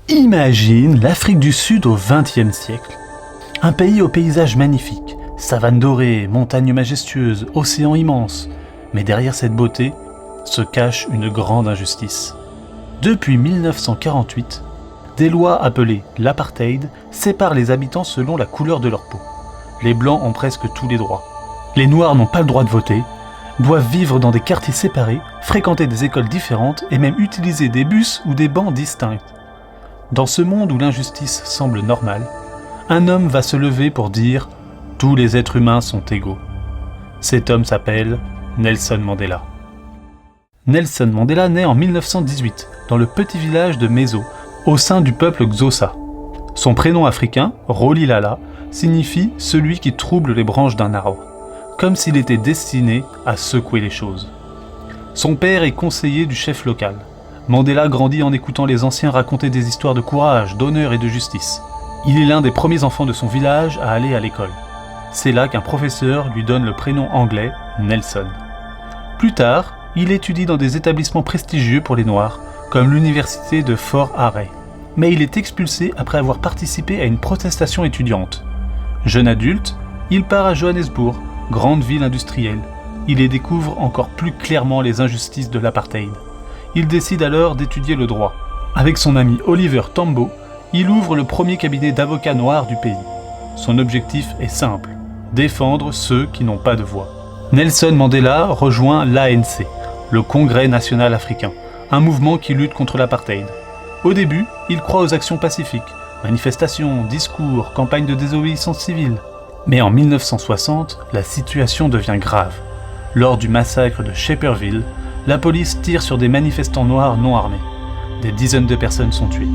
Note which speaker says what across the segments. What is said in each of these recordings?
Speaker 1: Imagine l'Afrique du Sud au XXe siècle. Un pays au paysage magnifique, savanes dorées, montagnes majestueuses, océans immenses. Mais derrière cette beauté se cache une grande injustice. Depuis 1948, des lois appelées l'apartheid séparent les habitants selon la couleur de leur peau. Les blancs ont presque tous les droits. Les noirs n'ont pas le droit de voter, doivent vivre dans des quartiers séparés, fréquenter des écoles différentes et même utiliser des bus ou des bancs distincts. Dans ce monde où l'injustice semble normale, un homme va se lever pour dire « Tous les êtres humains sont égaux ». Cet homme s'appelle Nelson Mandela. Nelson Mandela naît en 1918 dans le petit village de Mezo, au sein du peuple Xhosa. Son prénom africain, Rolihlahla, signifie « celui qui trouble les branches d'un arbre », comme s'il était destiné à secouer les choses. Son père est conseiller du chef local. Mandela grandit en écoutant les anciens raconter des histoires de courage, d'honneur et de justice. Il est l'un des premiers enfants de son village à aller à l'école. C'est là qu'un professeur lui donne le prénom anglais Nelson. Plus tard, il étudie dans des établissements prestigieux pour les Noirs, comme l'université de Fort Hare. Mais il est expulsé après avoir participé à une protestation étudiante. Jeune adulte, il part à Johannesburg, grande ville industrielle. Il y découvre encore plus clairement les injustices de l'apartheid. Il décide alors d'étudier le droit. Avec son ami Oliver Tambo, il ouvre le premier cabinet d'avocats noirs du pays. Son objectif est simple, défendre ceux qui n'ont pas de voix. Nelson Mandela rejoint l'ANC, le Congrès national africain, un mouvement qui lutte contre l'apartheid. Au début, il croit aux actions pacifiques, manifestations, discours, campagnes de désobéissance civile. Mais en 1960, la situation devient grave. Lors du massacre de Sharpeville, la police tire sur des manifestants noirs non armés. Des dizaines de personnes sont tuées.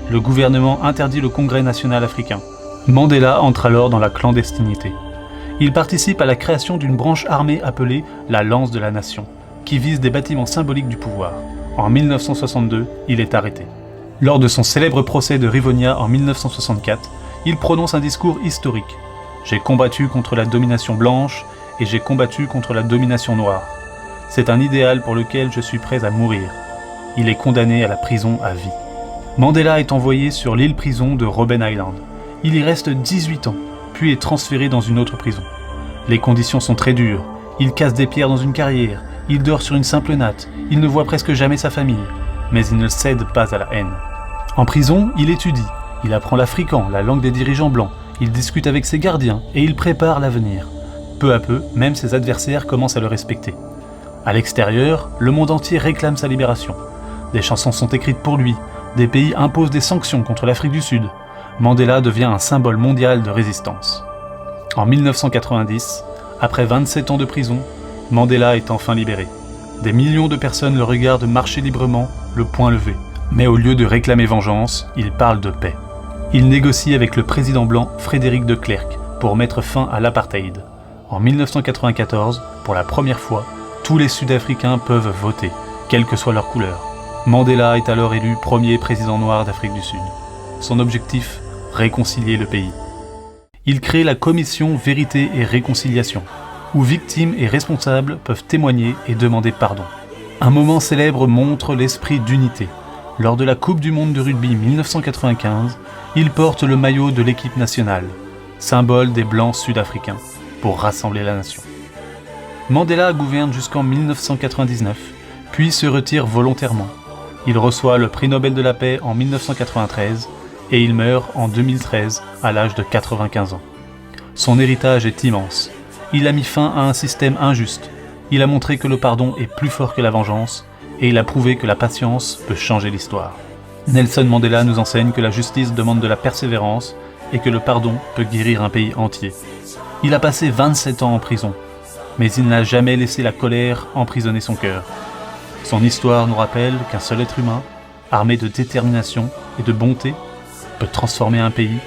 Speaker 1: Le gouvernement interdit le Congrès national africain. Mandela entre alors dans la clandestinité. Il participe à la création d'une branche armée appelée la Lance de la Nation, qui vise des bâtiments symboliques du pouvoir. En 1962, il est arrêté. Lors de son célèbre procès de Rivonia en 1964, il prononce un discours historique. « J'ai combattu contre la domination blanche et j'ai combattu contre la domination noire. C'est un idéal pour lequel je suis prêt à mourir. » Il est condamné à la prison à vie. Mandela est envoyé sur l'île-prison de Robben Island. Il y reste 18 ans, puis est transféré dans une autre prison. Les conditions sont très dures. Il casse des pierres dans une carrière, il dort sur une simple natte, il ne voit presque jamais sa famille, mais il ne cède pas à la haine. En prison, il étudie, il apprend l'african, la langue des dirigeants blancs, il discute avec ses gardiens et il prépare l'avenir. Peu à peu, même ses adversaires commencent à le respecter. À l'extérieur, le monde entier réclame sa libération. Des chansons sont écrites pour lui, des pays imposent des sanctions contre l'Afrique du Sud. Mandela devient un symbole mondial de résistance. En 1990, après 27 ans de prison, Mandela est enfin libéré. Des millions de personnes le regardent marcher librement, le poing levé. Mais au lieu de réclamer vengeance, il parle de paix. Il négocie avec le président blanc Frédéric de Klerk pour mettre fin à l'apartheid. En 1994, pour la première fois, tous les Sud-Africains peuvent voter, quelle que soit leur couleur. Mandela est alors élu premier président noir d'Afrique du Sud. Son objectif, réconcilier le pays. Il crée la commission Vérité et Réconciliation, où victimes et responsables peuvent témoigner et demander pardon. Un moment célèbre montre l'esprit d'unité. Lors de la Coupe du monde de rugby 1995, il porte le maillot de l'équipe nationale, symbole des Blancs sud-africains, pour rassembler la nation. Mandela gouverne jusqu'en 1999, puis se retire volontairement. Il reçoit le prix Nobel de la paix en 1993 et il meurt en 2013 à l'âge de 95 ans. Son héritage est immense. Il a mis fin à un système injuste. Il a montré que le pardon est plus fort que la vengeance et il a prouvé que la patience peut changer l'histoire. Nelson Mandela nous enseigne que la justice demande de la persévérance et que le pardon peut guérir un pays entier. Il a passé 27 ans en prison, mais il n'a jamais laissé la colère emprisonner son cœur. Son histoire nous rappelle qu'un seul être humain, armé de détermination et de bonté, peut transformer un pays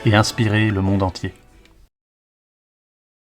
Speaker 1: et inspirer le monde entier.